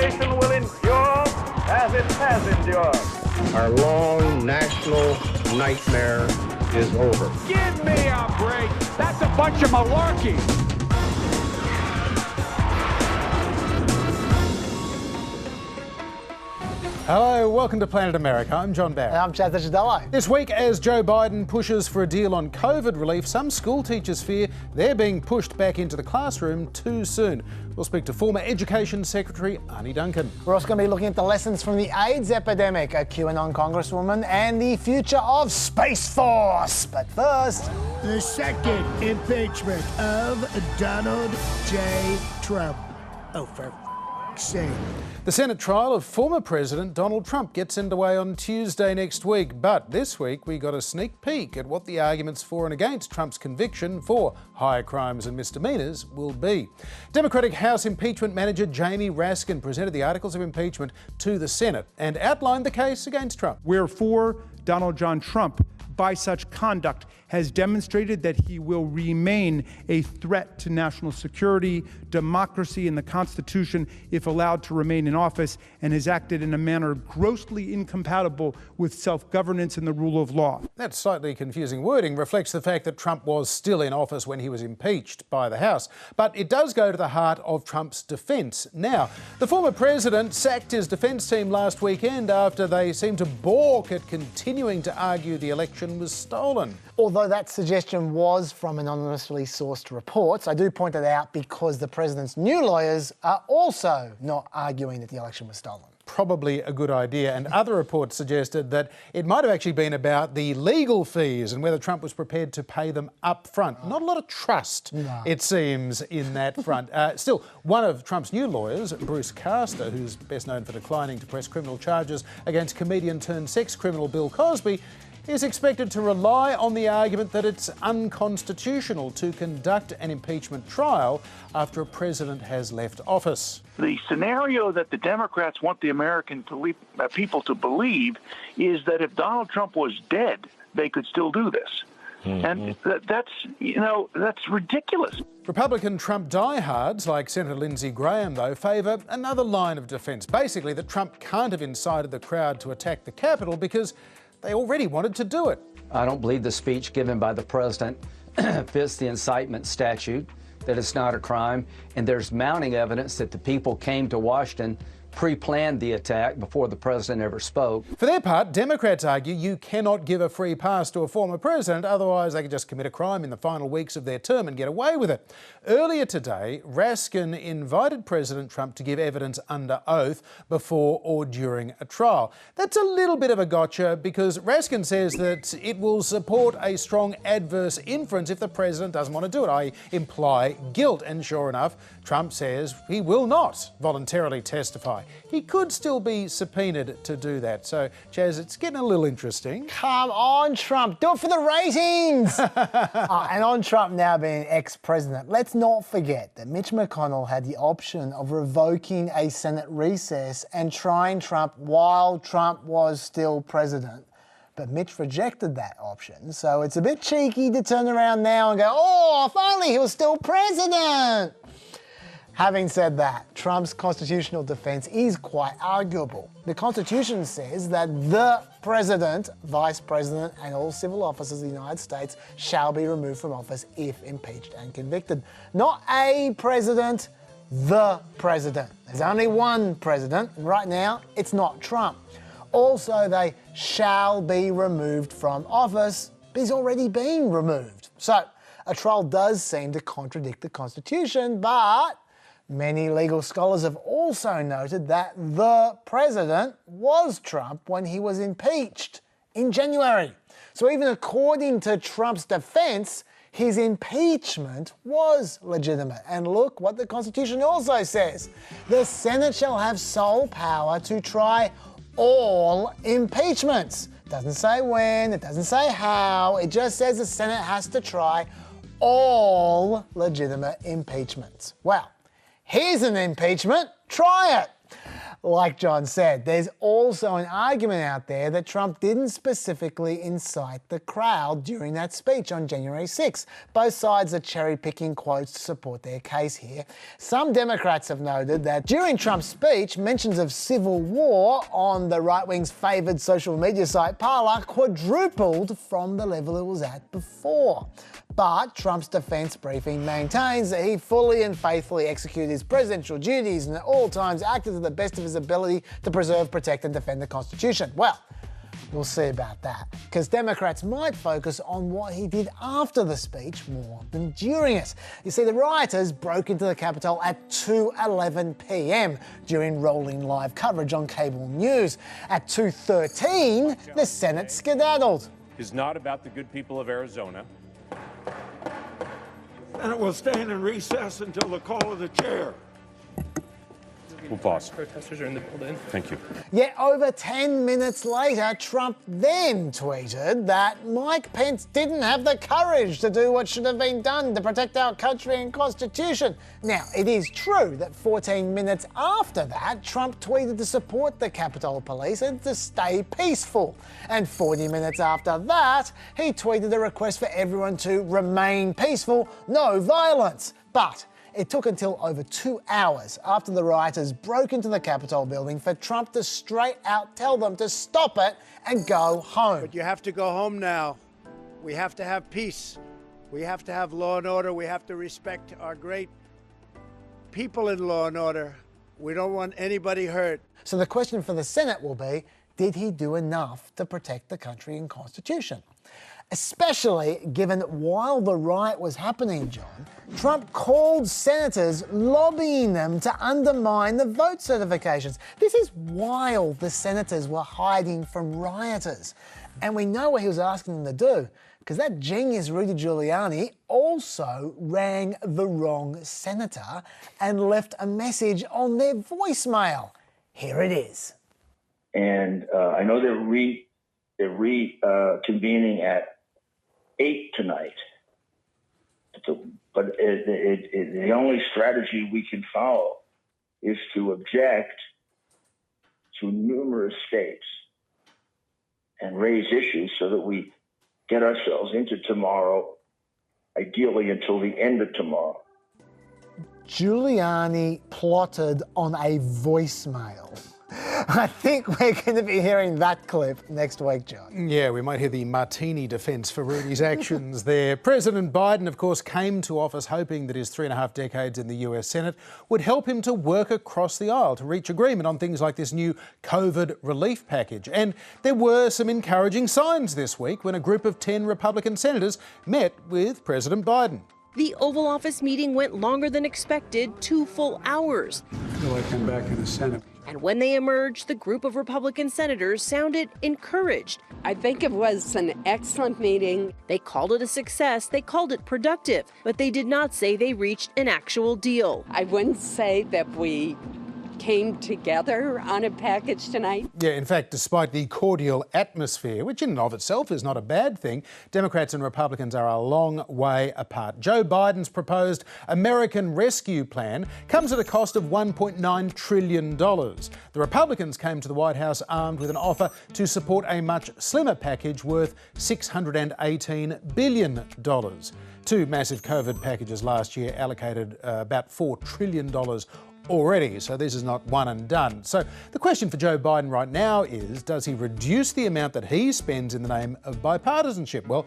nation will endure as it has endured. Our long national nightmare is over. Give me a break. That's a bunch of malarkey. Hello, welcome to Planet America. I'm John Barrett. And I'm Chad Ciadello. This week, as Joe Biden pushes for a deal on COVID relief, some school teachers fear they're being pushed back into the classroom too soon. We'll speak to former Education Secretary Arnie Duncan. We're also going to be looking at the lessons from the AIDS epidemic, a QAnon Congresswoman, and the future of Space Force. But first, the second impeachment of Donald J. Trump. Oh, for f***'s sake. The Senate trial of former President Donald Trump gets underway on Tuesday next week. But this week, we got a sneak peek at what the arguments for and against Trump's conviction for high crimes and misdemeanors will be. Democratic House impeachment manager Jamie Raskin presented the articles of impeachment to the Senate and outlined the case against Trump. Wherefore, Donald John Trump, by such conduct, has demonstrated that he will remain a threat to national security, democracy, and the Constitution if allowed to remain in office, and has acted in a manner grossly incompatible with self-governance and the rule of law. That slightly confusing wording reflects the fact that Trump was still in office when he was impeached by the House. But it does go to the heart of Trump's defence. Now, the former president sacked his defence team last weekend after they seemed to balk at continuing to argue the election was stolen. although that suggestion was from anonymously sourced reports, I do point it out because the president's new lawyers are also not arguing that the election was stolen. Probably a good idea. And other reports suggested that it might have actually been about the legal fees and whether Trump was prepared to pay them up front. Not a lot of trust, it seems, in that front. Still, one of Trump's new lawyers, Bruce Castor, who's best known for declining to press criminal charges against comedian-turned-sex criminal Bill Cosby, is expected to rely on the argument that it's unconstitutional to conduct an impeachment trial after a president has left office. The scenario that the Democrats want the American people to believe is that if Donald Trump was dead, they could still do this. And that's ridiculous. Republican Trump diehards like Senator Lindsey Graham, though, favour another line of defence. Basically, that Trump can't have incited the crowd to attack the Capitol because they already wanted to do it. I don't believe the speech given by the president fits the incitement statute, that it's not a crime, and there's mounting evidence that the people came to Washington, pre-planned the attack before the president ever spoke. For their part, Democrats argue you cannot give a free pass to a former president, otherwise they could just commit a crime in the final weeks of their term and get away with it. Earlier today, Raskin invited President Trump to give evidence under oath before or during a trial. That's a little bit of a gotcha because Raskin says that it will support a strong adverse inference if the president doesn't want to do it, i.e. imply guilt. And sure enough, Trump says he will not voluntarily testify. He could still be subpoenaed to do that. So, Chaz, it's getting a little interesting. Come on, Trump. Do it for the ratings. And on Trump now being ex-president, let's not forget that Mitch McConnell had the option of revoking a Senate recess and trying Trump while Trump was still president. But Mitch rejected that option. So it's a bit cheeky to turn around now and go, oh, finally he was still president. Having said that, Trump's constitutional defense is quite arguable. The Constitution says that the president, vice president, and all civil officers of the United States shall be removed from office if impeached and convicted. Not a president, the president. There's only one president, and right now it's not Trump. Also, they shall be removed from office, but he's already been removed. So, a trial does seem to contradict the Constitution, but many legal scholars have also noted that the president was Trump when he was impeached in January. So even according to Trump's defense, his impeachment was legitimate. And look what the Constitution also says. The Senate shall have sole power to try all impeachments. It doesn't say when, it doesn't say how, it just says the Senate has to try all legitimate impeachments. Well, here's an impeachment. Try it. Like John said, there's also an argument out there that Trump didn't specifically incite the crowd during that speech on January 6th. Both sides are cherry-picking quotes to support their case here. Some Democrats have noted that during Trump's speech, mentions of civil war on the right-wing's favoured social media site Parler quadrupled from the level it was at before. But Trump's defence briefing maintains that he fully and faithfully executed his presidential duties and at all times acted to the best of his ability to preserve, protect and defend the Constitution. Well, we'll see about that, because Democrats might focus on what he did after the speech more than during it. You see, the rioters broke into the Capitol at 2:11 p.m. during rolling live coverage on cable news. At 2:13, the Senate skedaddled. Is not about the good people of Arizona. And it will stand in recess until the call of the chair. We'll pause. Protesters are in the building. Thank you. Yet over 10 minutes later, Trump then tweeted that Mike Pence didn't have the courage to do what should have been done to protect our country and Constitution. Now, it is true that 14 minutes after that, Trump tweeted to support the Capitol Police and to stay peaceful. And 40 minutes after that, he tweeted a request for everyone to remain peaceful, no violence. But it took until over 2 hours after the rioters broke into the Capitol building for Trump to straight out tell them to stop it and go home. But you have to go home now. We have to have peace. We have to have law and order. We have to respect our great people in law and order. We don't want anybody hurt. So the question for the Senate will be, did he do enough to protect the country and Constitution? Especially given while the riot was happening, John, Trump called senators lobbying them to undermine the vote certifications. This is while the senators were hiding from rioters. And we know what he was asking them to do, because that genius Rudy Giuliani also rang the wrong senator and left a message on their voicemail. Here it is. And I know they're reconvening at 8 tonight. But the only strategy we can follow is to object to numerous states and raise issues so that we get ourselves into tomorrow, ideally until the end of tomorrow. Giuliani plotted on a voicemail. I think we're going to be hearing that clip next week, John. Yeah, we might hear the martini defence for Rudy's actions there. President Biden, of course, came to office hoping that his 3.5 decades in the US Senate would help him to work across the aisle to reach agreement on things like this new COVID relief package. And there were some encouraging signs this week when a group of 10 Republican senators met with President Biden. The Oval Office meeting went longer than expected, 2 full hours. I feel like I'm back in the Senate. And when they emerged, the group of Republican senators sounded encouraged. I think it was an excellent meeting. They called it a success. They called it productive, but they did not say they reached an actual deal. I wouldn't say that we came together on a package tonight. Yeah, in fact, despite the cordial atmosphere, which in and of itself is not a bad thing, Democrats and Republicans are a long way apart. Joe Biden's proposed American Rescue Plan comes at a cost of $1.9 trillion. The Republicans came to the White House armed with an offer to support a much slimmer package worth $618 billion. 2 massive COVID packages last year allocated about $4 trillion already, so this is not one and done. So the question for Joe Biden right now is, does he reduce the amount that he spends in the name of bipartisanship? Well,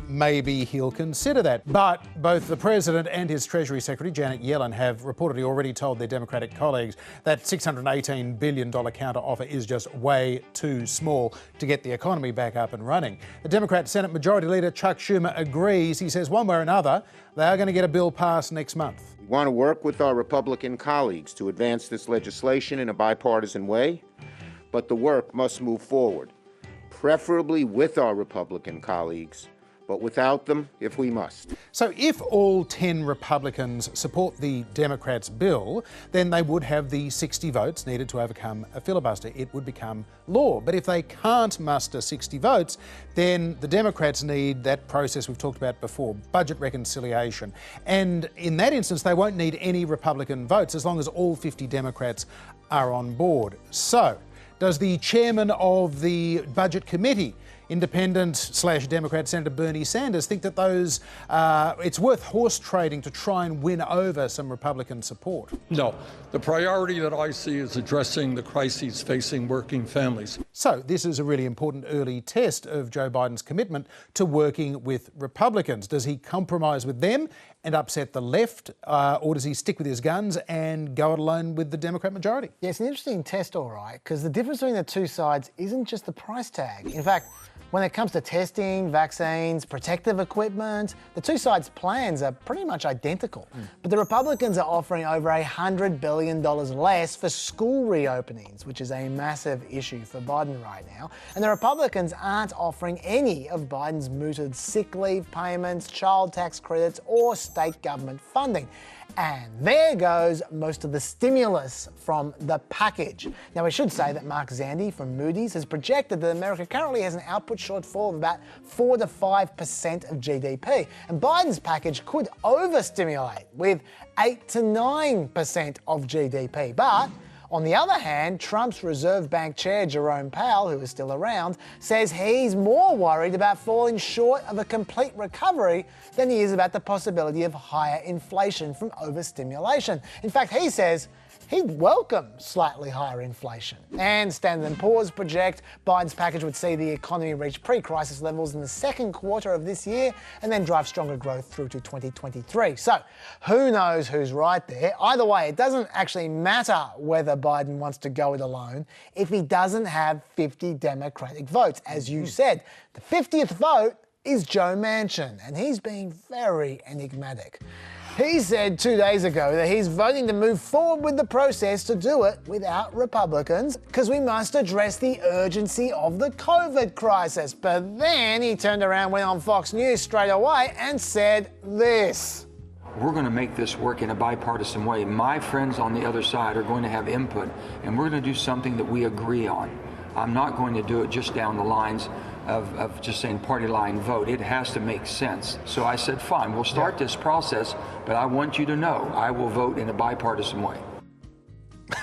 maybe he'll consider that. But both the President and his Treasury Secretary, Janet Yellen, have reportedly already told their Democratic colleagues that $618 billion counter-offer is just way too small to get the economy back up and running. The Democrat Senate Majority Leader Chuck Schumer agrees. He says one way or another, they are going to get a bill passed next month. We want to work with our Republican colleagues to advance this legislation in a bipartisan way, but the work must move forward, preferably with our Republican colleagues, but without them if we must. So if all 10 Republicans support the Democrats' bill, then they would have the 60 votes needed to overcome a filibuster. It would become law. But if they can't muster 60 votes, then the Democrats need that process we've talked about before, budget reconciliation. And in that instance, they won't need any Republican votes as long as all 50 Democrats are on board. So, does the chairman of the Budget Committee, Independent/Democrat Senator Bernie Sanders, think that it's worth horse trading to try and win over some Republican support? No. The priority that I see is addressing the crises facing working families. So this is a really important early test of Joe Biden's commitment to working with Republicans. Does he compromise with them and upset the left, or does he stick with his guns and go it alone with the Democrat majority? Yeah, it's an interesting test, all right, because the difference between the two sides isn't just the price tag. In fact, when it comes to testing, vaccines, protective equipment, the two sides' plans are pretty much identical. But the Republicans are offering over $100 billion less for school reopenings, which is a massive issue for Biden right now. And the Republicans aren't offering any of Biden's mooted sick leave payments, child tax credits, or state government funding. And there goes most of the stimulus from the package. Now, we should say that Mark Zandi from Moody's has projected that America currently has an output shortfall of about 4 to 5% of GDP. And Biden's package could overstimulate with 8 to 9% of GDP. But on the other hand, Trump's Reserve Bank Chair, Jerome Powell, who is still around, says he's more worried about falling short of a complete recovery than he is about the possibility of higher inflation from overstimulation. In fact, he says he'd welcome slightly higher inflation. And Standard & Poor's project Biden's package would see the economy reach pre-crisis levels in the second quarter of this year and then drive stronger growth through to 2023. So who knows who's right there? Either way, it doesn't actually matter whether Biden wants to go it alone if he doesn't have 50 Democratic votes. As you said, the 50th vote is Joe Manchin, and he's being very enigmatic. He said 2 days ago that he's voting to move forward with the process to do it without Republicans because we must address the urgency of the COVID crisis. But then he turned around, went on Fox News straight away and said this. We're going to make this work in a bipartisan way. My friends on the other side are going to have input, and we're going to do something that we agree on. I'm not going to do it just down the lines of just saying party line vote. It has to make sense. So I said, fine, we'll start this process, but I want you to know I will vote in a bipartisan way.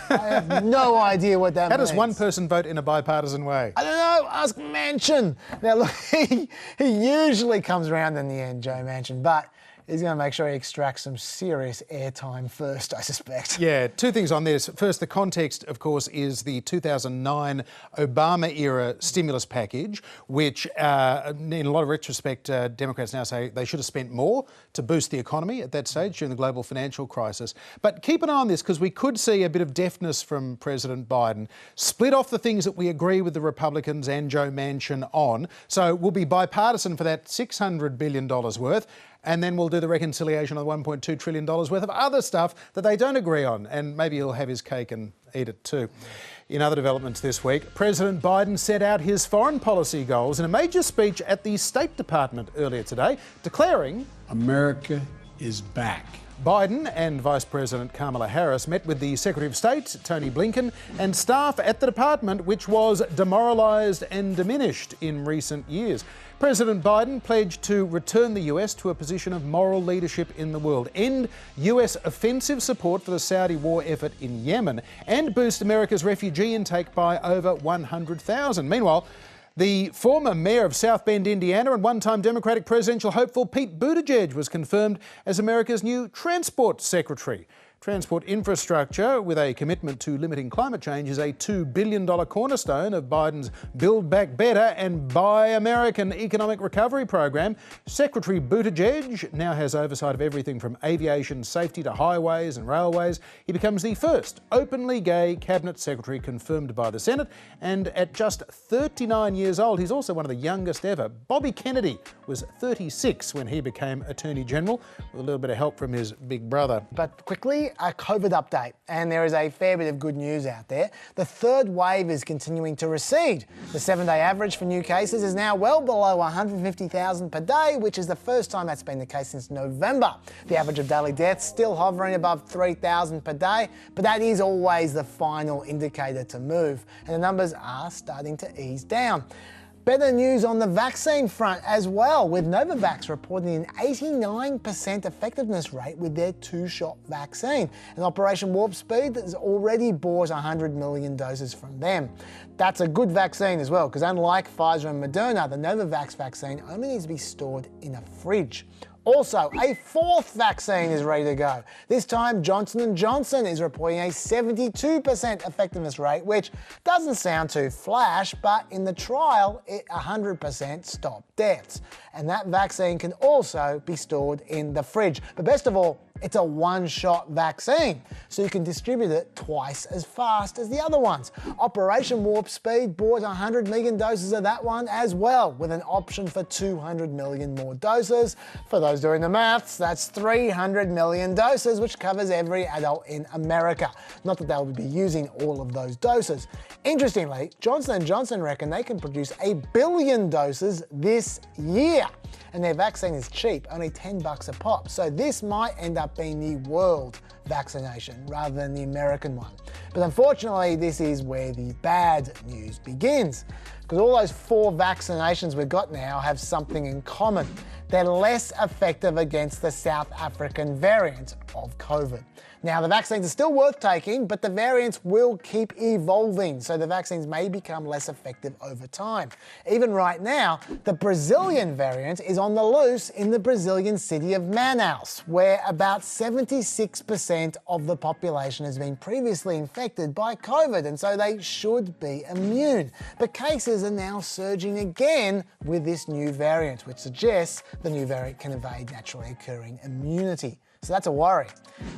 I have no idea what that means. How does one person vote in a bipartisan way? I don't know. Ask Manchin. Now, look, he usually comes around in the end, Joe Manchin, but he's going to make sure he extracts some serious airtime first, I suspect. Yeah, two things on this. First, the context, of course, is the 2009 Obama-era stimulus package, which, in a lot of retrospect, Democrats now say they should have spent more to boost the economy at that stage during the global financial crisis. But keep an eye on this, because we could see a bit of deafness from President Biden. Split off the things that we agree with the Republicans and Joe Manchin on. So we'll be bipartisan for that $600 billion worth. And then we'll do the reconciliation of the $1.2 trillion worth of other stuff that they don't agree on. And maybe he'll have his cake and eat it too. In other developments this week, President Biden set out his foreign policy goals in a major speech at the State Department earlier today, declaring, America is back. Biden and Vice President Kamala Harris met with the Secretary of State, Tony Blinken, and staff at the department, which was demoralised and diminished in recent years. President Biden pledged to return the US to a position of moral leadership in the world, end US offensive support for the Saudi war effort in Yemen, and boost America's refugee intake by over 100,000. Meanwhile, the former mayor of South Bend, Indiana, and one-time Democratic presidential hopeful Pete Buttigieg was confirmed as America's new transport secretary. Transport infrastructure, with a commitment to limiting climate change, is a $2 billion cornerstone of Biden's Build Back Better and Buy American economic recovery program. Secretary Buttigieg now has oversight of everything from aviation safety to highways and railways. He becomes the first openly gay cabinet secretary confirmed by the Senate, and at just 39 years old, he's also one of the youngest ever. Bobby Kennedy was 36 when he became Attorney General, with a little bit of help from his big brother. But quickly, everybody, a COVID update, and there is a fair bit of good news out there. The third wave is continuing to recede. The 7-day average for new cases is now well below 150,000 per day, which is the first time that's been the case since November. The average of daily deaths still hovering above 3,000 per day, but that is always the final indicator to move, and the numbers are starting to ease down. Better news on the vaccine front as well, with Novavax reporting an 89% effectiveness rate with their 2-shot vaccine. And Operation Warp Speed has already bought 100 million doses from them. That's a good vaccine as well, because unlike Pfizer and Moderna, the Novavax vaccine only needs to be stored in a fridge. Also, a fourth vaccine is ready to go. This time, Johnson & Johnson is reporting a 72% effectiveness rate, which doesn't sound too flash, but in the trial, it 100% stopped deaths. And that vaccine can also be stored in the fridge. But best of all, it's a one-shot vaccine, so you can distribute it twice as fast as the other ones. Operation Warp Speed bought 100 million doses of that one as well, with an option for 200 million more doses. For those doing the maths, that's 300 million doses, which covers every adult in America. Not that they'll be using all of those doses. Interestingly, Johnson & Johnson reckon they can produce 1 billion doses this year. And their vaccine is cheap, only $10 a pop. So this might end up being the world vaccination rather than the American one. But unfortunately, this is where the bad news begins, because all those 4 vaccinations we've got now have something in common. They're less effective against the South African variant of COVID. Now, the vaccines are still worth taking, but the variants will keep evolving, so the vaccines may become less effective over time. Even right now, the Brazilian variant is on the loose in the Brazilian city of Manaus, where about 76% of the population has been previously infected by COVID, and so they should be immune. But cases are now surging again with this new variant, which suggests the new variant can evade naturally occurring immunity. So that's a worry.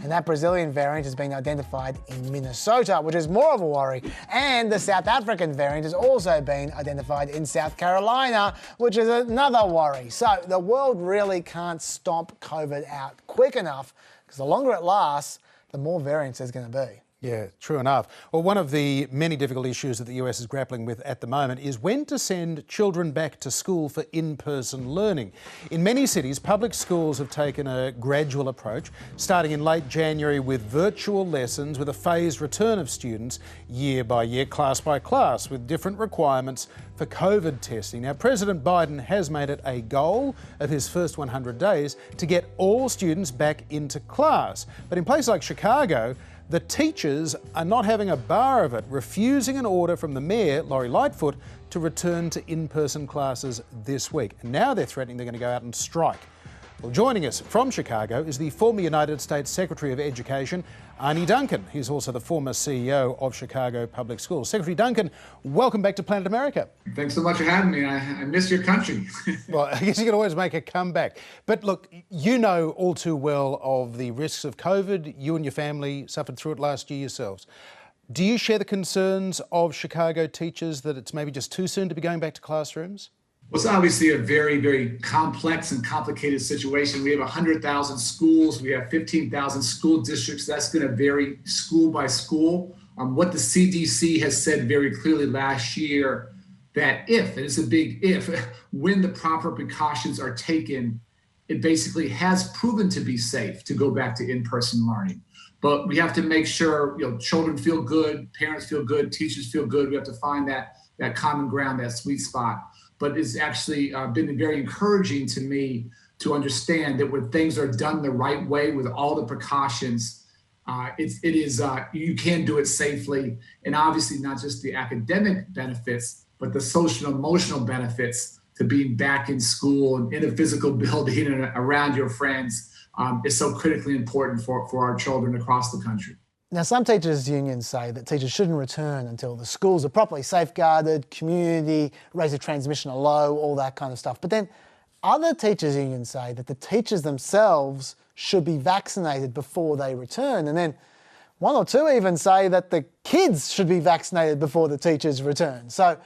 And that Brazilian variant has been identified in Minnesota, which is more of a worry. And the South African variant has also been identified in South Carolina, which is another worry. So the world really can't stomp COVID out quick enough, because the longer it lasts, the more variants there's going to be. Yeah, true enough. Well, one of the many difficult issues that the US is grappling with at the moment is when to send children back to school for in-person learning. In many cities, public schools have taken a gradual approach, starting in late January with virtual lessons with a phased return of students year by year, class by class, with different requirements for COVID testing. Now, President Biden has made it a goal of his first 100 days to get all students back into class. But in places like Chicago, the teachers are not having a bar of it, refusing an order from the mayor, Lori Lightfoot, to return to in-person classes this week. And now they're threatening they're going to go out and strike. Well, joining us from Chicago is the former United States Secretary of Education, Arne Duncan. He's also the former CEO of Chicago Public Schools. Secretary Duncan, welcome back to Planet America. Thanks so much for having me. I miss your country. Well, I guess you can always make a comeback. But look, you know all too well of the risks of COVID. You and your family suffered through it last year yourselves. Do you share the concerns of Chicago teachers that it's maybe just too soon to be going back to classrooms? Well, it's obviously a very, very complex and complicated situation. We have 100,000 schools. We have 15,000 school districts. That's going to vary school by school. What the CDC has said very clearly last year, that if, and it's a big if, when the proper precautions are taken, it basically has proven to be safe to go back to in-person learning. But we have to make sure, children feel good, parents feel good, teachers feel good. We have to find that common ground, that sweet spot. But it's actually been very encouraging to me to understand that when things are done the right way with all the precautions, you can do it safely. And obviously not just the academic benefits, but the social and emotional benefits to being back in school and in a physical building and around your friends is so critically important for our children across the country. Now, some teachers' unions say that teachers shouldn't return until the schools are properly safeguarded, community rates of transmission are low, all that kind of stuff. But then other teachers' unions say that the teachers themselves should be vaccinated before they return. And then one or two even say that the kids should be vaccinated before the teachers return. So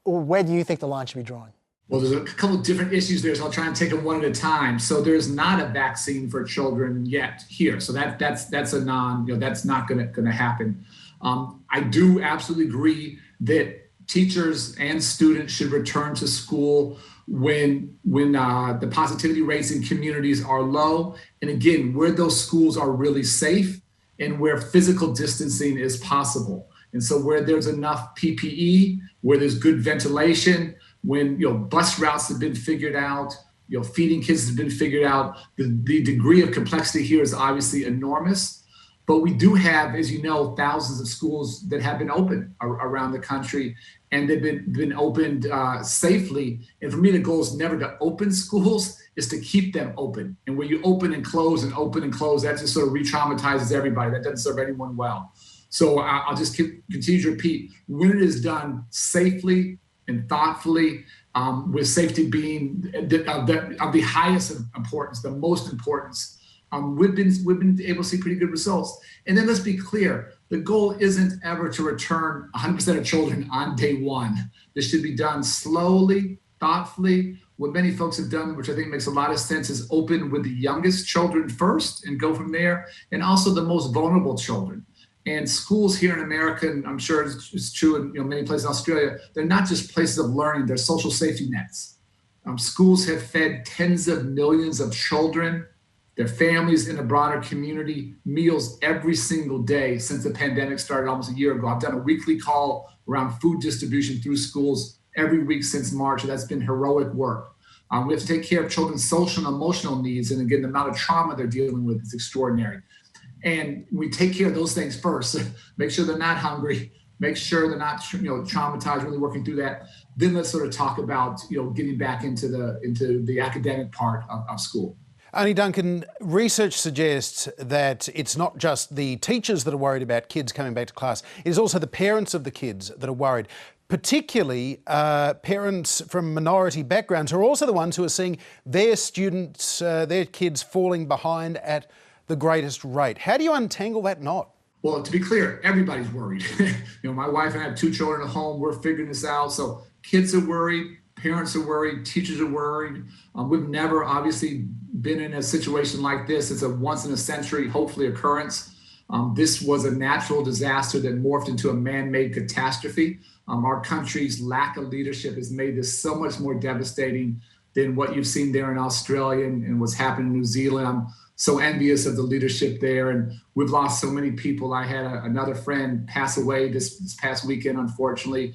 where do you think the line should be drawn? Well, there's a couple of different issues there, so I'll try and take them one at a time. So there's not a vaccine for children yet here, so that's a that's not going to happen. I do absolutely agree that teachers and students should return to school when the positivity rates in communities are low, and again, where those schools are really safe and where physical distancing is possible. And so where there's enough PPE, where there's good ventilation, when bus routes have been figured out, feeding kids has been figured out, the degree of complexity here is obviously enormous. But we do have, as you know, thousands of schools that have been open around the country, and they've been opened safely. And for me, the goal is never to open schools, is to keep them open. And when you open and close and open and close, that just sort of re-traumatizes everybody. That doesn't serve anyone well. So I'll just continue to repeat, when it is done safely and thoughtfully, with safety being of the highest importance, the most importance, we've been able to see pretty good results. And then let's be clear, the goal isn't ever to return 100% of children on day one. This should be done slowly, thoughtfully. What many folks have done, which I think makes a lot of sense, is open with the youngest children first and go from there, and also the most vulnerable children. And schools here in America, and I'm sure it's true in many places in Australia, they're not just places of learning, they're social safety nets. Schools have fed tens of millions of children, their families in a broader community, meals every single day since the pandemic started almost a year ago. I've done a weekly call around food distribution through schools every week since March, and that's been heroic work. We have to take care of children's social and emotional needs, and again, the amount of trauma they're dealing with is extraordinary. And we take care of those things first. Make sure they're not hungry, make sure they're not traumatized, really working through that. Then let's sort of talk about getting back into the academic part of school. Arnie Duncan, research suggests that it's not just the teachers that are worried about kids coming back to class, it is also the parents of the kids that are worried. Particularly parents from minority backgrounds who are also the ones who are seeing their students, their kids falling behind at the greatest rate. How do you untangle that knot? Well, to be clear, everybody's worried. My wife and I have 2 children at home. We're figuring this out. So kids are worried, parents are worried, teachers are worried. We've never obviously been in a situation like this. It's a once in a century, hopefully, occurrence. This was a natural disaster that morphed into a man-made catastrophe. Our country's lack of leadership has made this so much more devastating than what you've seen there in Australia and what's happened in New Zealand. I'm so envious of the leadership there, and we've lost so many people. I had another friend pass away this past weekend, unfortunately.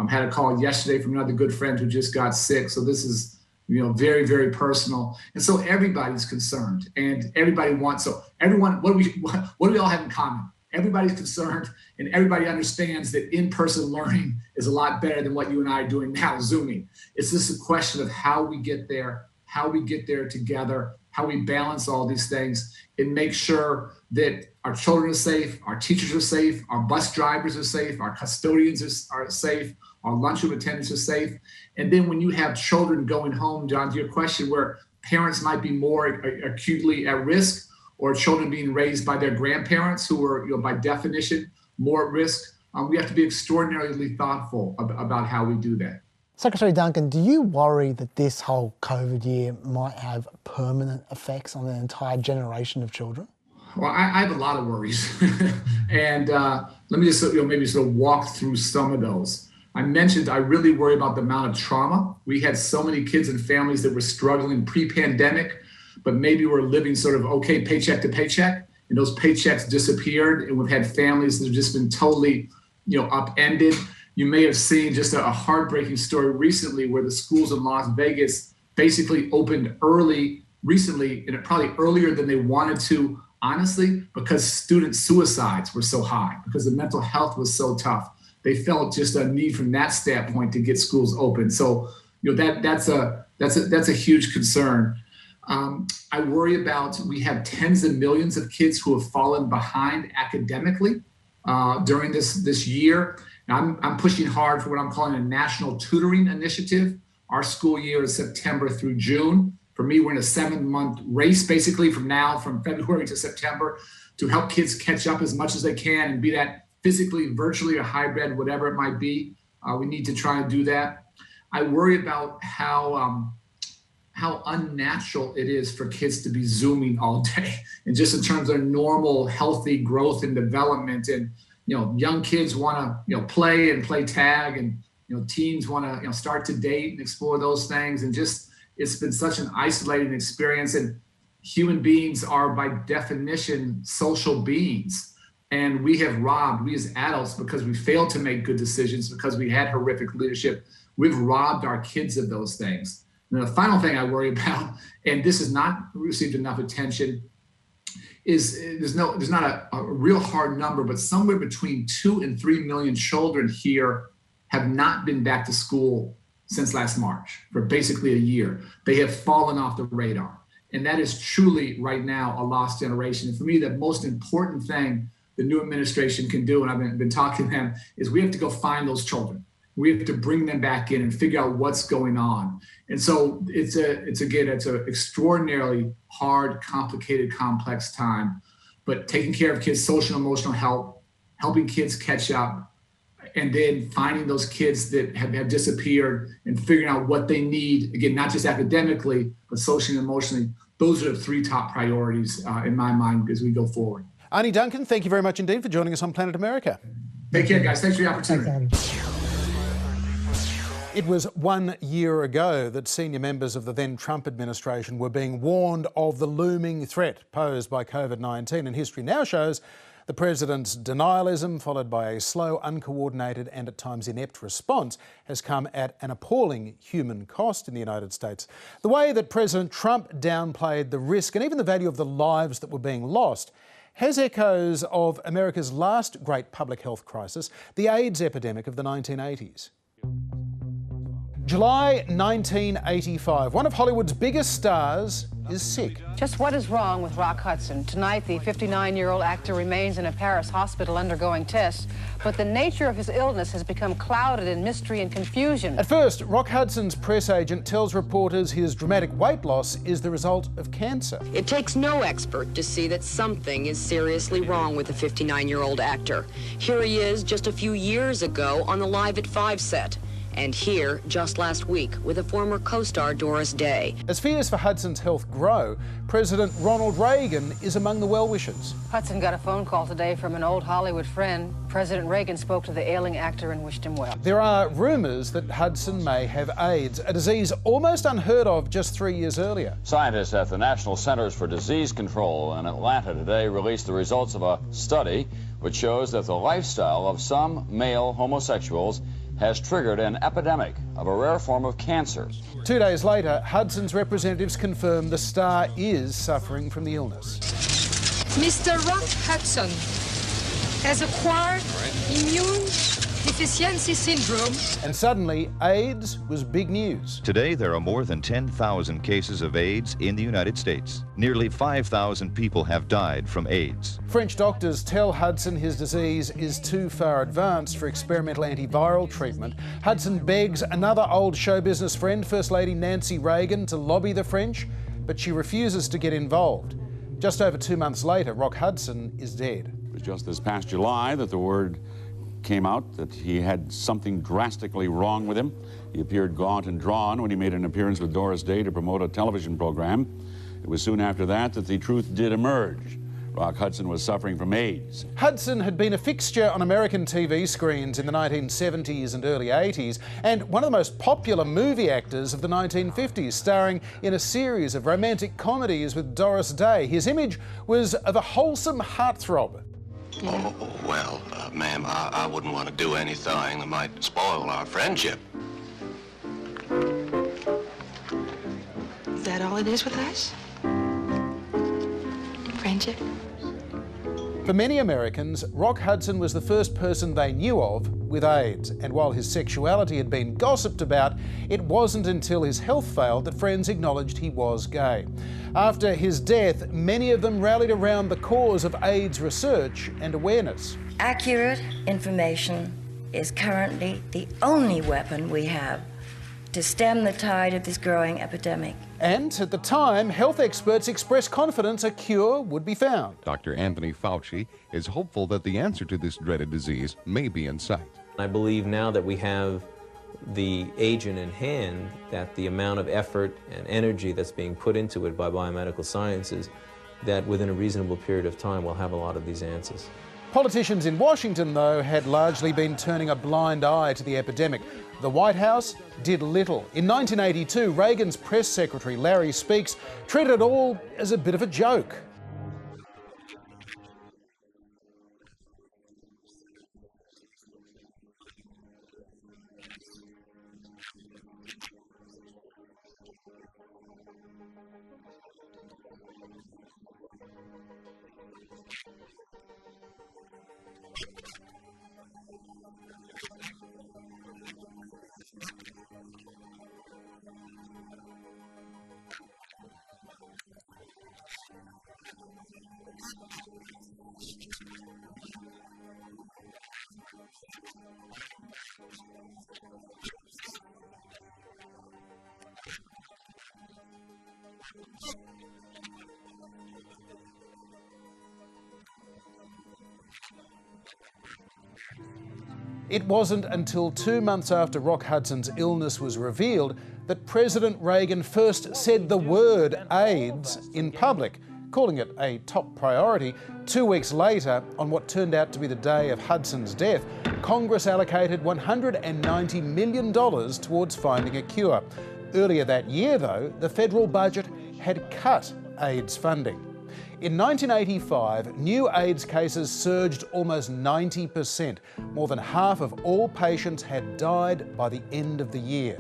Had a call yesterday from another good friend who just got sick. So this is very, very personal. And so everybody's concerned, and everybody wants, so everyone, what do we all have in common? Everybody's concerned, and everybody understands that in-person learning is a lot better than what you and I are doing now, Zooming. It's just a question of how we get there together, how we balance all these things and make sure that our children are safe, our teachers are safe, our bus drivers are safe, our custodians are safe, our lunchroom attendants are safe. And then when you have children going home, John, to your question, where parents might be more acutely at risk, or children being raised by their grandparents who are, by definition, more at risk, we have to be extraordinarily thoughtful about how we do that. Secretary Duncan, do you worry that this whole COVID year might have permanent effects on an entire generation of children? Well, I have a lot of worries. And let me just maybe sort of walk through some of those. I mentioned I really worry about the amount of trauma. We had so many kids and families that were struggling pre-pandemic, but maybe we're living sort of okay paycheck to paycheck, and those paychecks disappeared, and we've had families that have just been totally upended. You may have seen just a heartbreaking story recently where the schools in Las Vegas basically opened early recently, and probably earlier than they wanted to, honestly, because student suicides were so high, because the mental health was so tough. They felt just a need from that standpoint to get schools open. So that's a huge concern. I worry about, we have tens of millions of kids who have fallen behind academically during this year. I'm pushing hard for what I'm calling a national tutoring initiative. Our school year is September through June. For me, we're in a 7-month race, basically from February to September, to help kids catch up as much as they can, and be that physically, virtually, or hybrid, whatever it might be. We need to try and do that. I worry about how unnatural it is for kids to be Zooming all day, and just in terms of normal, healthy growth and development. And young kids want to play tag, and teens want to start to date and explore those things. And just it's been such an isolating experience. And human beings are by definition social beings. And we as adults, because we failed to make good decisions, because we had horrific leadership, we've robbed our kids of those things. And the final thing I worry about, and this has not received enough attention, is there's not a real hard number, but somewhere between 2 and 3 million children here have not been back to school since last March, for basically a year. They have fallen off the radar. And that is truly right now a lost generation. And for me, the most important thing the new administration can do, and I've been talking to them, is we have to go find those children. We have to bring them back in and figure out what's going on. And so it's an extraordinarily hard, complicated, complex time. But taking care of kids' social and emotional health, helping kids catch up, and then finding those kids that have disappeared and figuring out what they need, again, not just academically, but socially and emotionally. Those are the 3 top priorities in my mind as we go forward. Arnie Duncan, thank you very much indeed for joining us on Planet America. Take care, guys. Thanks for the opportunity. It was 1 year ago that senior members of the then Trump administration were being warned of the looming threat posed by COVID-19, and history now shows the president's denialism, followed by a slow, uncoordinated and at times inept response, has come at an appalling human cost in the United States. The way that President Trump downplayed the risk and even the value of the lives that were being lost has echoes of America's last great public health crisis, the AIDS epidemic of the 1980s. July 1985, one of Hollywood's biggest stars is sick. Just what is wrong with Rock Hudson? Tonight, the 59-year-old actor remains in a Paris hospital undergoing tests, but the nature of his illness has become clouded in mystery and confusion. At first, Rock Hudson's press agent tells reporters his dramatic weight loss is the result of cancer. It takes no expert to see that something is seriously wrong with the 59-year-old actor. Here he is just a few years ago on the Live at 5 set. And here, just last week, with a former co-star Doris Day. As fears for Hudson's health grow, President Ronald Reagan is among the well-wishers. Hudson got a phone call today from an old Hollywood friend. President Reagan spoke to the ailing actor and wished him well. There are rumours that Hudson may have AIDS, a disease almost unheard of just 3 years earlier. Scientists at the National Centers for Disease Control in Atlanta today released the results of a study which shows that the lifestyle of some male homosexuals has triggered an epidemic of a rare form of cancer. 2 days later, Hudson's representatives confirm the star is suffering from the illness. Mr. Rock Hudson has acquired immune deficiency syndrome. And suddenly, AIDS was big news. Today, there are more than 10,000 cases of AIDS in the United States. Nearly 5,000 people have died from AIDS. French doctors tell Hudson his disease is too far advanced for experimental antiviral treatment. Hudson begs another old show business friend, First Lady Nancy Reagan, to lobby the French, but she refuses to get involved. Just over 2 months later, Rock Hudson is dead. It was just this past July that the word came out that he had something drastically wrong with him. He appeared gaunt and drawn when he made an appearance with Doris Day to promote a television program. It was soon after that that the truth did emerge. Rock Hudson was suffering from AIDS. Hudson had been a fixture on American TV screens in the 1970s and early 80s, and one of the most popular movie actors of the 1950s, starring in a series of romantic comedies with Doris Day. His image was of a wholesome heartthrob. Oh, well, ma'am, I wouldn't want to do anything that might spoil our friendship. Is that all it is with us? Friendship? For many Americans, Rock Hudson was the first person they knew of with AIDS, and while his sexuality had been gossiped about, it wasn't until his health failed that friends acknowledged he was gay. After his death, many of them rallied around the cause of AIDS research and awareness. Accurate information is currently the only weapon we have to stem the tide of this growing epidemic. And at the time, health experts expressed confidence a cure would be found. Dr. Anthony Fauci is hopeful that the answer to this dreaded disease may be in sight. I believe now that we have the agent in hand, that the amount of effort and energy that's being put into it by biomedical sciences, that within a reasonable period of time we'll have a lot of these answers. Politicians in Washington, though, had largely been turning a blind eye to the epidemic. The White House did little. In 1982, Reagan's press secretary, Larry Speakes, treated it all as a bit of a joke. It wasn't until 2 months after Rock Hudson's illness was revealed that President Reagan first said the word AIDS in public, calling it a top priority. 2 weeks later, on what turned out to be the day of Hudson's death, Congress allocated $190 million towards finding a cure. Earlier that year, though, the federal budget had cut AIDS funding. In 1985, new AIDS cases surged almost 90%. More than half of all patients had died by the end of the year.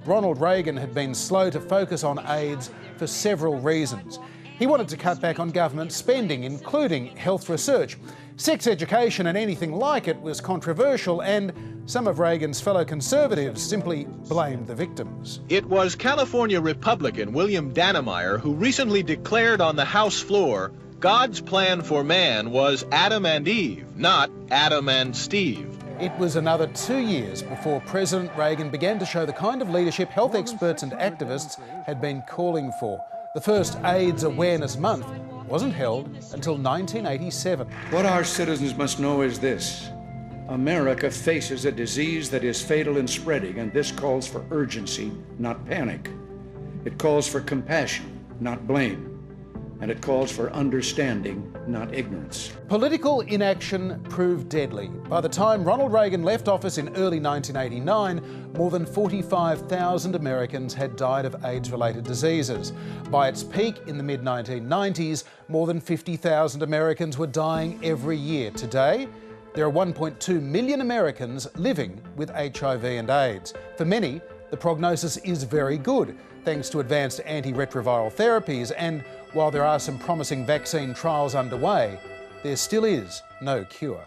Ronald Reagan had been slow to focus on AIDS for several reasons. He wanted to cut back on government spending, including health research. Sex education and anything like it was controversial, and some of Reagan's fellow conservatives simply blamed the victims. It was California Republican William Dannemeyer who recently declared on the House floor, God's plan for man was Adam and Eve, not Adam and Steve. It was another 2 years before President Reagan began to show the kind of leadership health experts and activists had been calling for. The first AIDS Awareness Month wasn't held until 1987. What our citizens must know is this. America faces a disease that is fatal and spreading, and this calls for urgency, not panic. It calls for compassion, not blame. And it calls for understanding, not ignorance. Political inaction proved deadly. By the time Ronald Reagan left office in early 1989, more than 45,000 Americans had died of AIDS-related diseases. By its peak in the mid-1990s, more than 50,000 Americans were dying every year. Today, there are 1.2 million Americans living with HIV and AIDS. For many, the prognosis is very good, thanks to advanced antiretroviral therapies, and while there are some promising vaccine trials underway, there still is no cure.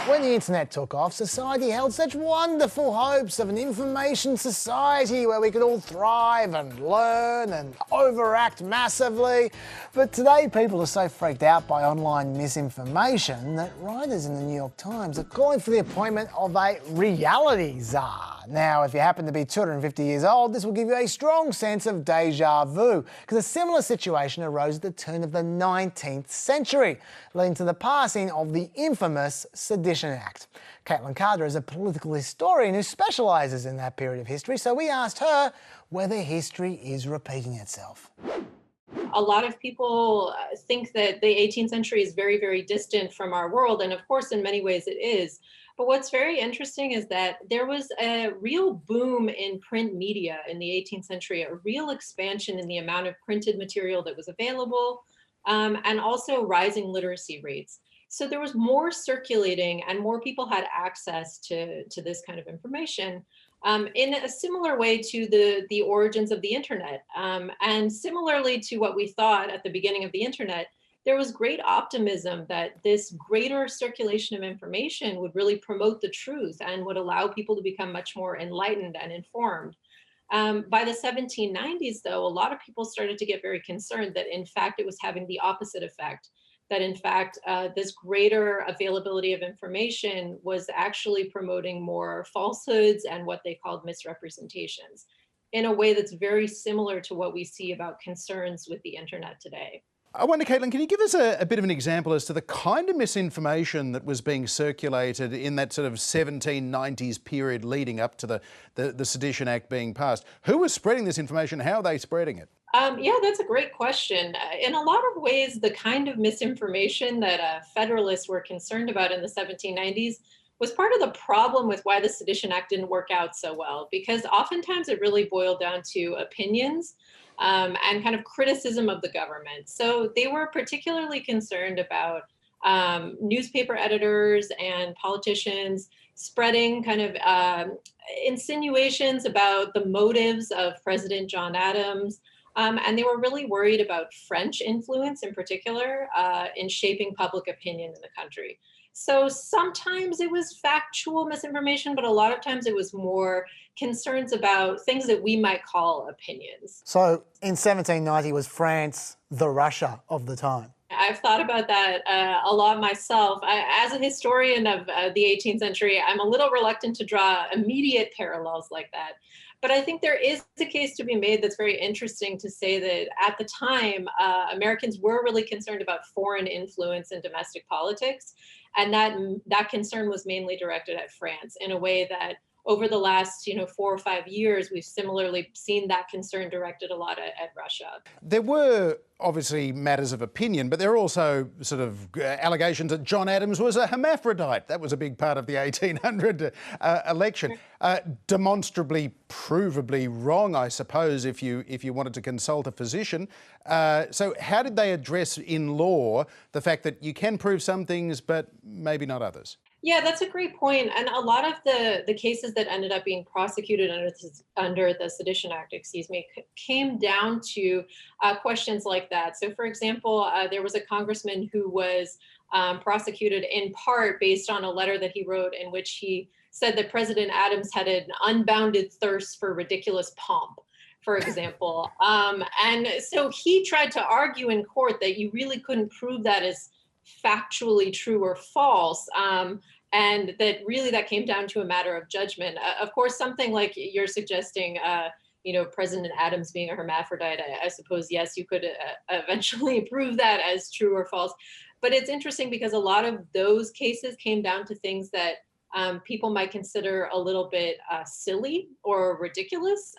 When the internet took off, society held such wonderful hopes of an information society where we could all thrive and learn and overact massively. But today people are so freaked out by online misinformation that writers in the New York Times are calling for the appointment of a reality czar. Now, if you happen to be 250 years old, this will give you a strong sense of deja vu, because a similar situation arose at the turn of the 19th century, leading to the passing of the infamous Sedition Act. Caitlin Carter is a political historian who specialises in that period of history, so we asked her whether history is repeating itself. A lot of people think that the 18th century is very, very distant from our world, and of course, in many ways it is. But what's very interesting is that there was a real boom in print media in the 18th century, a real expansion in the amount of printed material that was available, and also rising literacy rates. So there was more circulating and more people had access to this kind of information in a similar way to the origins of the internet. And similarly to what we thought at the beginning of the internet, there was great optimism that this greater circulation of information would really promote the truth and would allow people to become much more enlightened and informed. By the 1790s, though, a lot of people started to get very concerned that, in fact, it was having the opposite effect, that, in fact, this greater availability of information was actually promoting more falsehoods and what they called misrepresentations in a way that's very similar to what we see about concerns with the internet today. I wonder, Caitlin, can you give us a bit of an example as to the kind of misinformation that was being circulated in that sort of 1790s period leading up to the Sedition Act being passed? Who was spreading this information? How are they spreading it? Yeah, that's a great question. In a lot of ways, the kind of misinformation that Federalists were concerned about in the 1790s was part of the problem with why the Sedition Act didn't work out so well, because oftentimes it really boiled down to opinions and kind of criticism of the government. So they were particularly concerned about newspaper editors and politicians spreading kind of insinuations about the motives of President John Adams. And they were really worried about French influence in particular in shaping public opinion in the country. So sometimes it was factual misinformation, but a lot of times it was more concerns about things that we might call opinions. So in 1790, was France the Russia of the time? I've thought about that a lot myself. As a historian of the 18th century, I'm a little reluctant to draw immediate parallels like that. But I think there is a case to be made that's very interesting to say that at the time, Americans were really concerned about foreign influence in domestic politics. And that concern was mainly directed at France in a way that over the last 4 or 5 years, we've similarly seen that concern directed a lot at Russia. There were obviously matters of opinion, but there are also sort of allegations that John Adams was a hermaphrodite. That was a big part of the 1800 election. Demonstrably, provably wrong, I suppose, if you wanted to consult a physician. So how did they address in law the fact that you can prove some things, but maybe not others? Yeah, that's a great point. And a lot of the cases that ended up being prosecuted under the Sedition Act, came down to questions like that. So, for example, there was a congressman who was prosecuted in part based on a letter that he wrote in which he said that President Adams had an unbounded thirst for ridiculous pomp, for example. And so he tried to argue in court that you really couldn't prove that as factually true or false, and that really that came down to a matter of judgment. Of course, something like you're suggesting, President Adams being a hermaphrodite, I suppose, yes, you could eventually prove that as true or false. But it's interesting because a lot of those cases came down to things that people might consider a little bit silly or ridiculous,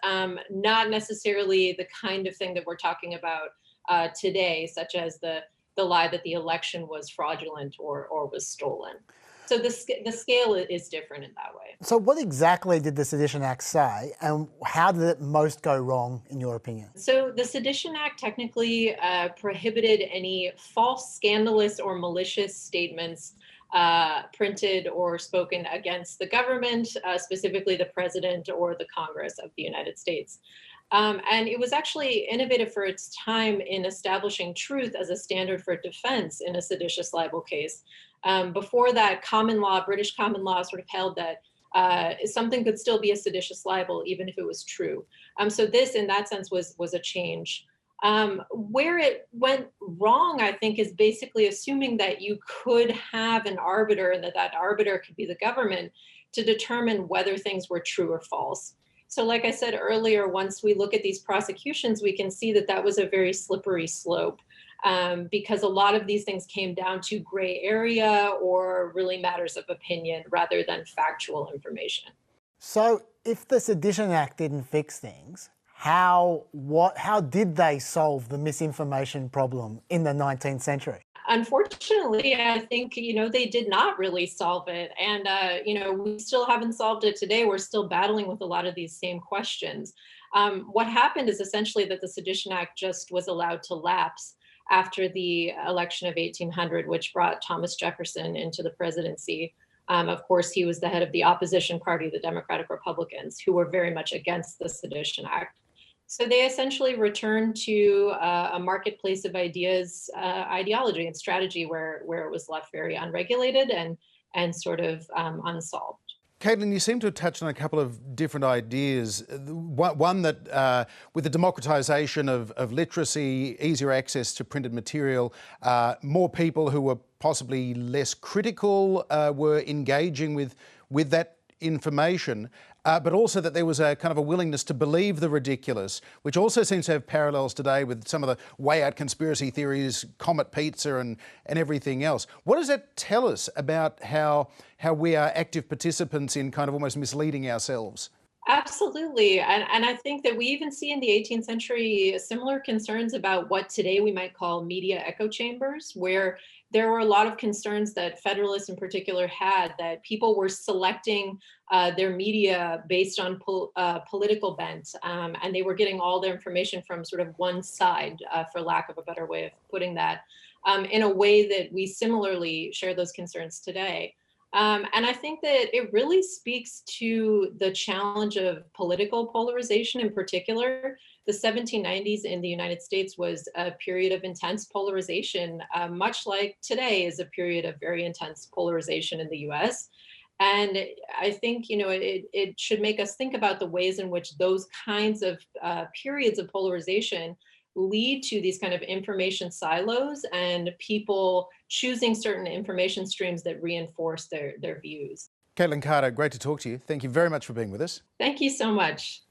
not necessarily the kind of thing that we're talking about today, such as the lie that the election was fraudulent or was stolen. So the scale is different in that way. So what exactly did the Sedition Act say, and how did it most go wrong, in your opinion? So the Sedition Act technically prohibited any false, scandalous, or malicious statements printed or spoken against the government, specifically the president or the Congress of the United States. And it was actually innovative for its time in establishing truth as a standard for defense in a seditious libel case. Before that, British common law sort of held that something could still be a seditious libel, even if it was true. So this, in that sense, was a change. Where it went wrong, I think, is basically assuming that you could have an arbiter and that arbiter could be the government to determine whether things were true or false. So like I said earlier, once we look at these prosecutions, we can see that that was a very slippery slope because a lot of these things came down to gray area or really matters of opinion rather than factual information. So if the Sedition Act didn't fix things, how did they solve the misinformation problem in the 19th century? Unfortunately, I think, they did not really solve it. And, we still haven't solved it today. We're still battling with a lot of these same questions. What happened is essentially that the Sedition Act just was allowed to lapse after the election of 1800, which brought Thomas Jefferson into the presidency. Of course, he was the head of the opposition party, the Democratic Republicans, who were very much against the Sedition Act. So they essentially returned to a marketplace of ideas, ideology and strategy where it was left very unregulated and sort of unsolved. Caitlin, you seem to have touched on a couple of different ideas. One that with the democratisation of literacy, easier access to printed material, more people who were possibly less critical were engaging with that information. but also that there was a kind of a willingness to believe the ridiculous, which also seems to have parallels today with some of the way out conspiracy theories, Comet Pizza and everything else. What does that tell us about how we are active participants in kind of almost misleading ourselves? Absolutely. And I think that we even see in the 18th century similar concerns about what today we might call media echo chambers, where there were a lot of concerns that Federalists in particular had that people were selecting their media based on political bent, and they were getting all their information from sort of one side, for lack of a better way of putting that, in a way that we similarly share those concerns today. And I think that it really speaks to the challenge of political polarization in particular. The 1790s in the United States was a period of intense polarization, much like today is a period of very intense polarization in the US. And I think, it should make us think about the ways in which those kinds of periods of polarization lead to these kind of information silos and people choosing certain information streams that reinforce their views. Caitlin Carter, great to talk to you. Thank you very much for being with us. Thank you so much.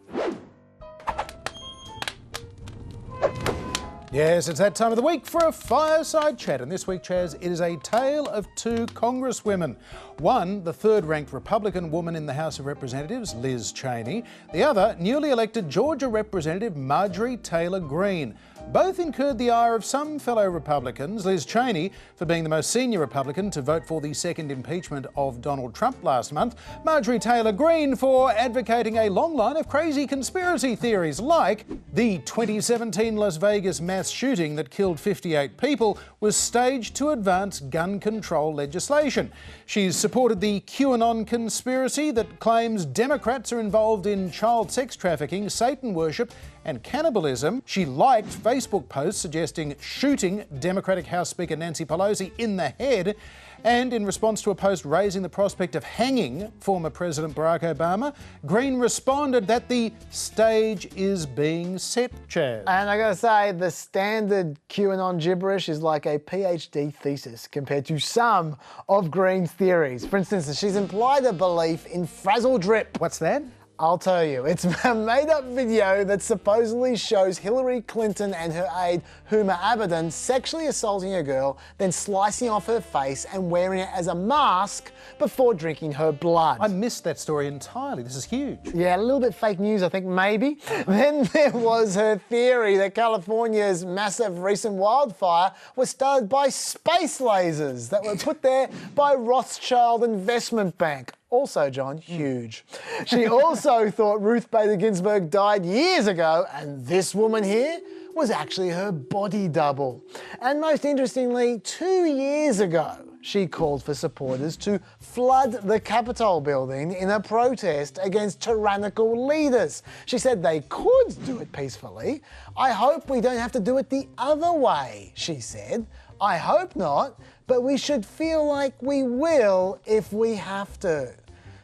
Yes, it's that time of the week for a Fireside Chat. And this week, Chaz, it is a tale of two Congresswomen. One, the third-ranked Republican woman in the House of Representatives, Liz Cheney. The other, newly elected Georgia Representative Marjorie TaylorGreen. Both incurred the ire of some fellow Republicans, Liz Cheney for being the most senior Republican to vote for the second impeachment of Donald Trump last month, Marjorie TaylorGreen for advocating a long line of crazy conspiracy theories like the 2017 Las Vegas mass shooting that killed 58 people was staged to advance gun control legislation. She's supported the QAnon conspiracy that claims Democrats are involved in child sex trafficking, Satan worship and cannibalism. She liked Facebook posts suggesting shooting Democratic House Speaker Nancy Pelosi in the head. And in response to a post raising the prospect of hanging former President Barack Obama, Green responded that the stage is being set, Chaz. And I gotta say, the standard QAnon gibberish is like a PhD thesis compared to some of Green's theories. For instance, she's implied a belief in frazzle drip. What's that? I'll tell you, it's a made-up video that supposedly shows Hillary Clinton and her aide, Huma Abedin, sexually assaulting a girl, then slicing off her face and wearing it as a mask before drinking her blood. I missed that story entirely. This is huge. Yeah, a little bit fake news, I think, maybe. Then there was her theory that California's massive recent wildfire was started by space lasers that were put there by Rothschild Investment Bank. Also, John, huge. She also thought Ruth Bader Ginsburg died years ago, and this woman here was actually her body double. And most interestingly, 2 years ago, she called for supporters to flood the Capitol building in a protest against tyrannical leaders. She said they could do it peacefully. I hope we don't have to do it the other way, she said. I hope not, but we should feel like we will if we have to.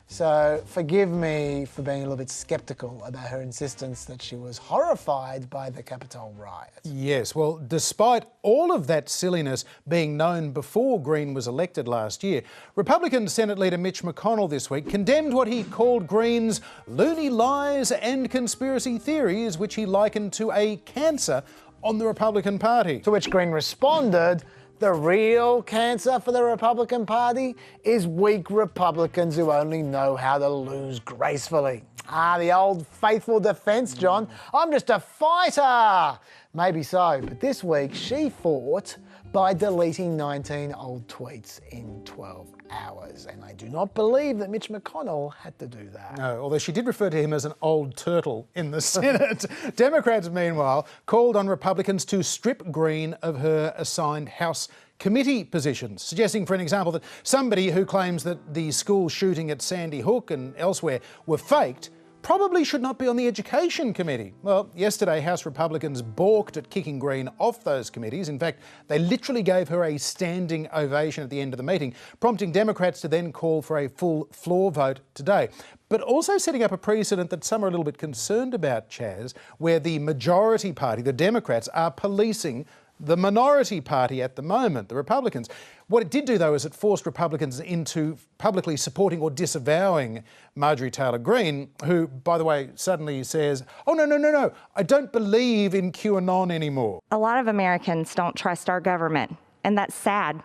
So forgive me for being a little bit sceptical about her insistence that she was horrified by the Capitol riot. Yes, well, despite all of that silliness being known before Green was elected last year, Republican Senate Leader Mitch McConnell this week condemned what he called Green's loony lies and conspiracy theories, which he likened to a cancer on the Republican Party. To which Green responded, the real cancer for the Republican Party is weak Republicans who only know how to lose gracefully. The old faithful defence, John. I'm just a fighter. Maybe so, but this week she fought by deleting 19 old tweets in 12 hours. And I do not believe that Mitch McConnell had to do that. No, although she did refer to him as an old turtle in the Senate. Democrats, meanwhile, called on Republicans to strip Green of her assigned House committee positions, suggesting, for an example, that somebody who claims that the school shooting at Sandy Hook and elsewhere were faked probably should not be on the Education Committee. Well, yesterday, House Republicans balked at kicking Green off those committees. In fact, they literally gave her a standing ovation at the end of the meeting, prompting Democrats to then call for a full floor vote today. But also setting up a precedent that some are a little bit concerned about, Chaz, where the majority party, the Democrats, are policing the minority party at the moment, the Republicans. What it did do, though, is it forced Republicans into publicly supporting or disavowing Marjorie TaylorGreen, who, by the way, suddenly says, oh, no, I don't believe in QAnon anymore. A lot of Americans don't trust our government, and that's sad.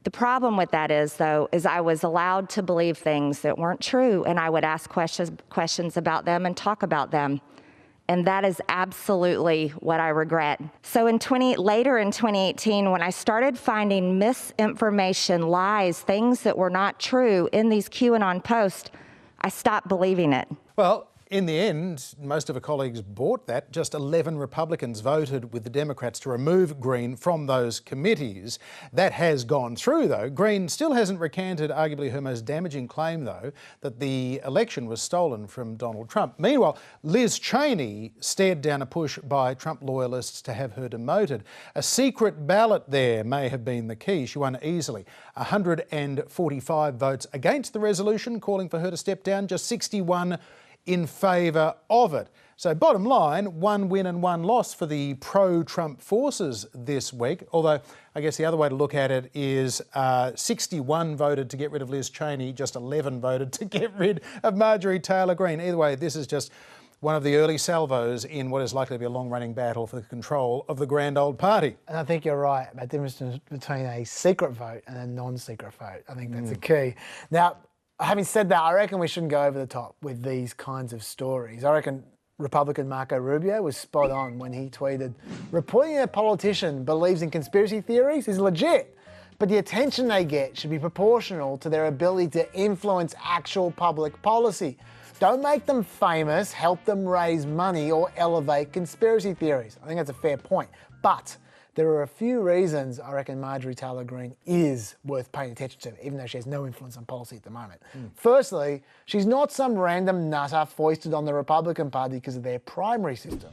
The problem with that is, though, is I was allowed to believe things that weren't true, and I would ask questions about them and talk about them. And that is absolutely what I regret. So later in 2018, when I started finding misinformation, lies, things that were not true in these QAnon posts, I stopped believing it. Well, in the end, most of her colleagues bought that. Just 11 Republicans voted with the Democrats to remove Green from those committees. That has gone through, though. Green still hasn't recanted arguably her most damaging claim, though, that the election was stolen from Donald Trump. Meanwhile, Liz Cheney stared down a push by Trump loyalists to have her demoted. A secret ballot there may have been the key. She won easily. 145 votes against the resolution calling for her to step down, just 61 in favour of it. So bottom line, one win and one loss for the pro-Trump forces this week, although I guess the other way to look at it is 61 voted to get rid of Liz Cheney, just 11 voted to get rid of Marjorie TaylorGreen. Either way, this is just one of the early salvos in what is likely to be a long-running battle for the control of the grand old party. And I think you're right about the difference between a secret vote and a non-secret vote. I think that's the key. Now, having said that, I reckon we shouldn't go over the top with these kinds of stories. I reckon Republican Marco Rubio was spot on when he tweeted, reporting a politician believes in conspiracy theories is legit, but the attention they get should be proportional to their ability to influence actual public policy. Don't make them famous, help them raise money, or elevate conspiracy theories. I think that's a fair point. But there are a few reasons I reckon Marjorie TaylorGreen is worth paying attention to, even though she has no influence on policy at the moment. Firstly, she's not some random nutter foisted on the Republican Party because of their primary system.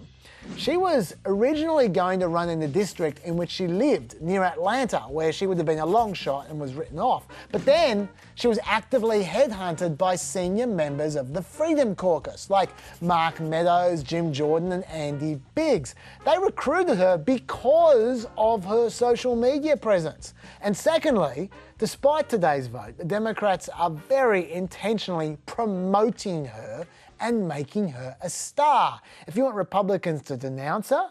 She was originally going to run in the district in which she lived, near Atlanta, where she would have been a long shot and was written off. But then she was actively headhunted by senior members of the Freedom Caucus, like Mark Meadows, Jim Jordan, and Andy Biggs. They recruited her because of her social media presence. And secondly, despite today's vote, the Democrats are very intentionally promoting her and making her a star. If you want Republicans to denounce her,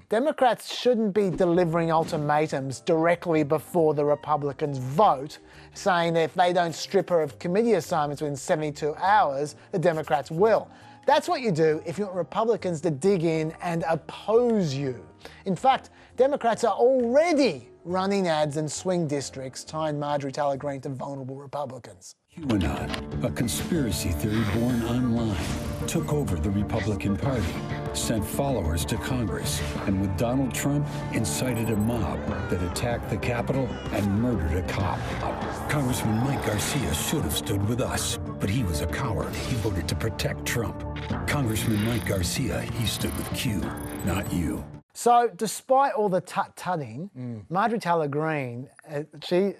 Democrats shouldn't be delivering ultimatums directly before the Republicans vote, saying that if they don't strip her of committee assignments within 72 hours, the Democrats will. That's what you do if you want Republicans to dig in and oppose you. In fact, Democrats are already running ads in swing districts tying Marjorie TaylorGreen to vulnerable Republicans. QAnon, a conspiracy theory born online, took over the Republican Party, sent followers to Congress, and with Donald Trump, incited a mob that attacked the Capitol and murdered a cop. Congressman Mike Garcia should have stood with us, but he was a coward. He voted to protect Trump. Congressman Mike Garcia, he stood with Q, not you. So, despite all the tut-tutting, Marjorie TaylorGreen,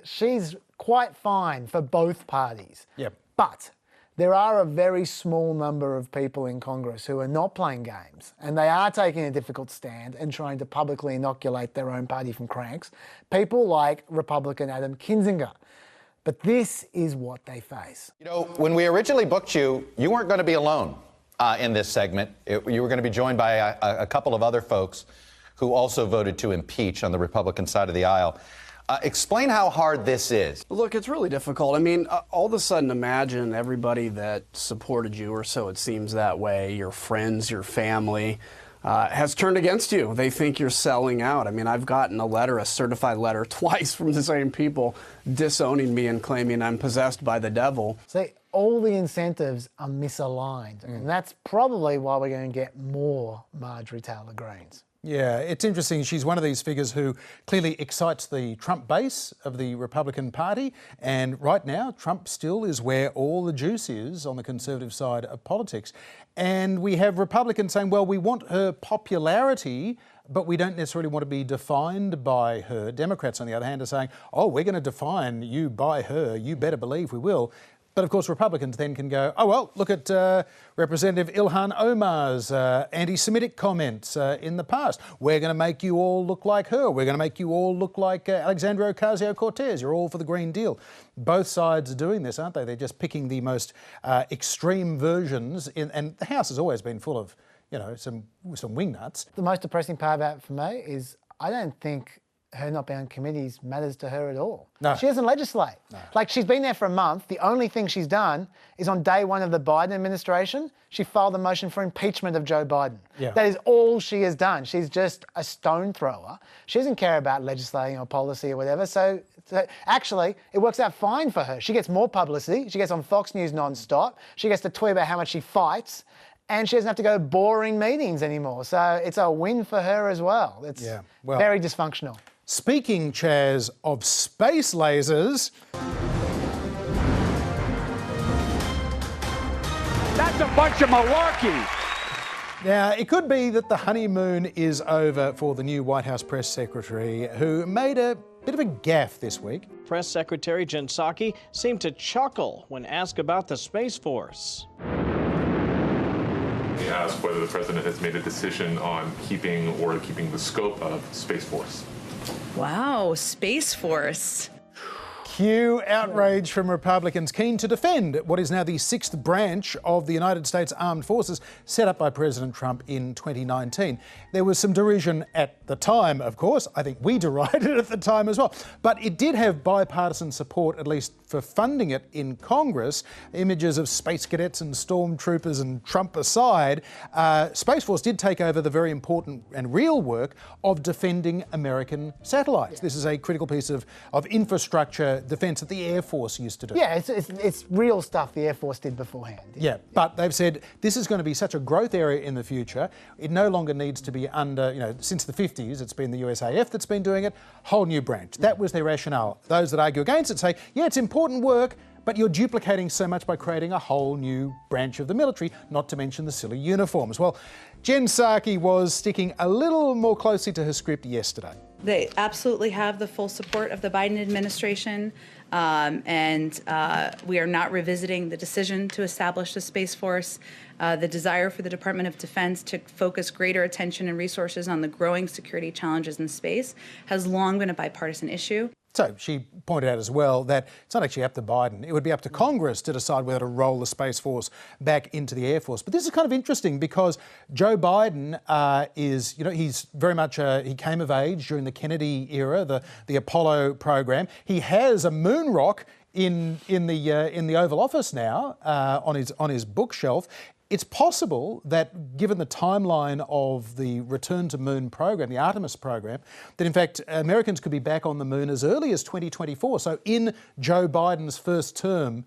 she's quite fine for both parties. Yep. But there are a very small number of people in Congress who are not playing games, and they are taking a difficult stand and trying to publicly inoculate their own party from cranks. People like Republican Adam Kinzinger. But this is what they face. You know, when we originally booked you, you weren't going to be alone in this segment. You were going to be joined by a couple of other folks who also voted to impeach on the Republican side of the aisle. Explain how hard this is. Look, it's really difficult. I mean, all of a sudden imagine everybody that supported you, or so it seems that way, your friends, your family, has turned against you. They think you're selling out. I mean, I've gotten a certified letter twice from the same people disowning me and claiming I'm possessed by the devil. See, all the incentives are misaligned, and that's probably why we're going to get more Marjorie TaylorGreens. Yeah, it's interesting. She's one of these figures who clearly excites the Trump base of the Republican Party. And right now, Trump still is where all the juice is on the conservative side of politics. And we have Republicans saying, well, we want her popularity, but we don't necessarily want to be defined by her. Democrats, on the other hand, are saying, oh, we're going to define you by her. You better believe we will. But of course, Republicans then can go, oh, well, look at Representative Ilhan Omar's anti-Semitic comments in the past. We're going to make you all look like her. We're going to make you all look like Alexandria Ocasio-Cortez. You're all for the Green Deal. Both sides are doing this, aren't they? They're just picking the most extreme versions. And the House has always been full of, you know, some wingnuts. The most depressing part about it for me is I don't think her not being on committees matters to her at all. No. She doesn't legislate. No. Like, she's been there for a month. The only thing she's done is on day one of the Biden administration, she filed a motion for impeachment of Joe Biden. Yeah. That is all she has done. She's just a stone thrower. She doesn't care about legislating or policy or whatever. So actually, it works out fine for her. She gets more publicity. She gets on Fox News non-stop. She gets to tweet about how much she fights. And she doesn't have to go to boring meetings anymore. So it's a win for her as well. It's very dysfunctional. Speaking, Chaz, of space lasers... That's a bunch of malarkey. Now, it could be that the honeymoon is over for the new White House press secretary, who made a bit of a gaffe this week. Press Secretary Jen Psaki seemed to chuckle when asked about the Space Force. He asked whether the president has made a decision on keeping the scope of Space Force. Wow, Space Force. Cue outrage from Republicans keen to defend what is now the sixth branch of the United States Armed Forces set up by President Trump in 2019. There was some derision at the time, of course. I think we derided it at the time as well. But it did have bipartisan support, at least for funding it in Congress. Images of space cadets and stormtroopers and Trump aside, Space Force did take over the very important and real work of defending American satellites. This is a critical piece of infrastructure defence that the Air Force used to do. Yeah, it's real stuff the Air Force did beforehand. Yeah, but they've said this is going to be such a growth area in the future. It no longer needs to be under, you know, since the 50s, it's been the USAF that's been doing it, whole new branch. That was their rationale. Those that argue against it say, yeah, it's important work, but you're duplicating so much by creating a whole new branch of the military, not to mention the silly uniforms. Well, Jen Psaki was sticking a little more closely to her script yesterday. They absolutely have the full support of the Biden administration, and we are not revisiting the decision to establish the Space Force. The desire for the Department of Defense to focus greater attention and resources on the growing security challenges in space has long been a bipartisan issue. So she pointed out as well that it's not actually up to Biden. It would be up to Congress to decide whether to roll the Space Force back into the Air Force. But this is kind of interesting because Joe Biden is, you know, he's very much, he came of age during the Kennedy era, the Apollo program. He has a moon rock in the Oval Office now on his bookshelf. It's possible that, given the timeline of the Return to Moon program, the Artemis program, that in fact Americans could be back on the moon as early as 2024, so in Joe Biden's first term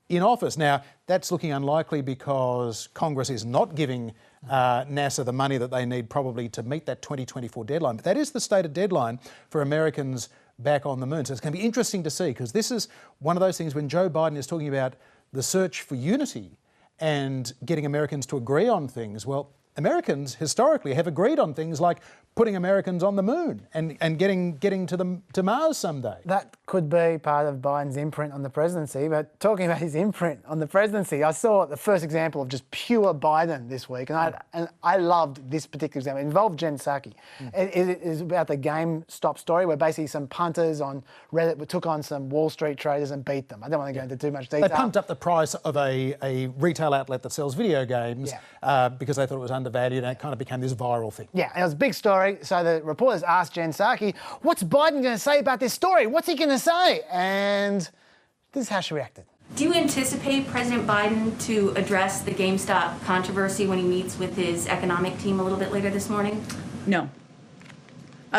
in office. Now, that's looking unlikely because Congress is not giving NASA the money that they need probably to meet that 2024 deadline. But that is the stated deadline for Americans back on the moon. So it's going to be interesting to see, because this is one of those things when Joe Biden is talking about the search for unity and getting Americans to agree on things. Well, Americans historically have agreed on things like putting Americans on the moon and getting to Mars someday. That could be part of Biden's imprint on the presidency, but talking about his imprint on the presidency, I saw the first example of just pure Biden this week, and I loved this particular example. It involved Jen Psaki. It is about the GameStop story where basically some punters on Reddit took on some Wall Street traders and beat them. I don't want to go into too much detail. They pumped up the price of a retail outlet that sells video games because they thought it was undervalued, and it kind of became this viral thing. Yeah, and it was a big story. So the reporters asked Jen Psaki, what's Biden going to say about this story? What's he going to say? And this is how she reacted. Do you anticipate President Biden to address the GameStop controversy when he meets with his economic team a little bit later this morning? No.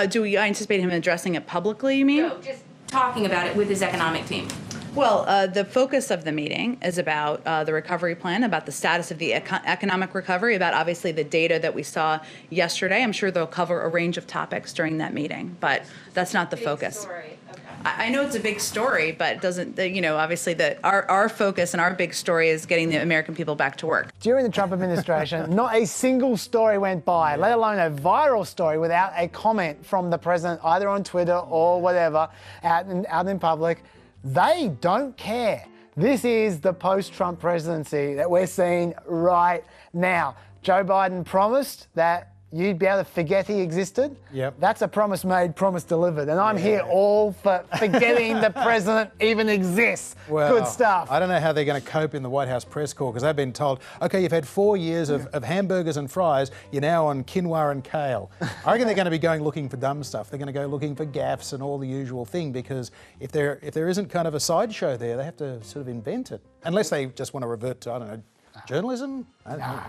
Do we anticipate him addressing it publicly, you mean? No, just talking about it with his economic team. Well, the focus of the meeting is about the recovery plan, about the status of the economic recovery, about obviously the data that we saw yesterday. I'm sure they'll cover a range of topics during that meeting, but that's not the focus. Story. Okay. I know it's a big story, but it doesn't, obviously our focus and our big story is getting the American people back to work. During the Trump administration, not a single story went by, let alone a viral story, without a comment from the president, either on Twitter or whatever, out in public. They don't care. This is the post-Trump presidency that we're seeing right now. Joe Biden promised that you'd be able to forget he existed. Yep. That's a promise made, promise delivered. And I'm here all for forgetting the president even exists. Well, good stuff. I don't know how they're going to cope in the White House press corps, because they've been told, OK, you've had 4 years of hamburgers and fries, you're now on quinoa and kale. I reckon they're going to be going looking for dumb stuff. They're going to go looking for gaffes and all the usual thing, because if there isn't kind of a sideshow there, they have to sort of invent it. Unless they just want to revert to, I don't know, journalism? I don't know.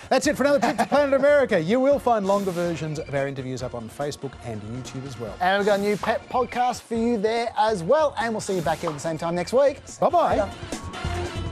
That's it for another trip to Planet America. You will find longer versions of our interviews up on Facebook and YouTube as well. And we've got a new pet podcast for you there as well. And we'll see you back here at the same time next week. Bye-bye. Later.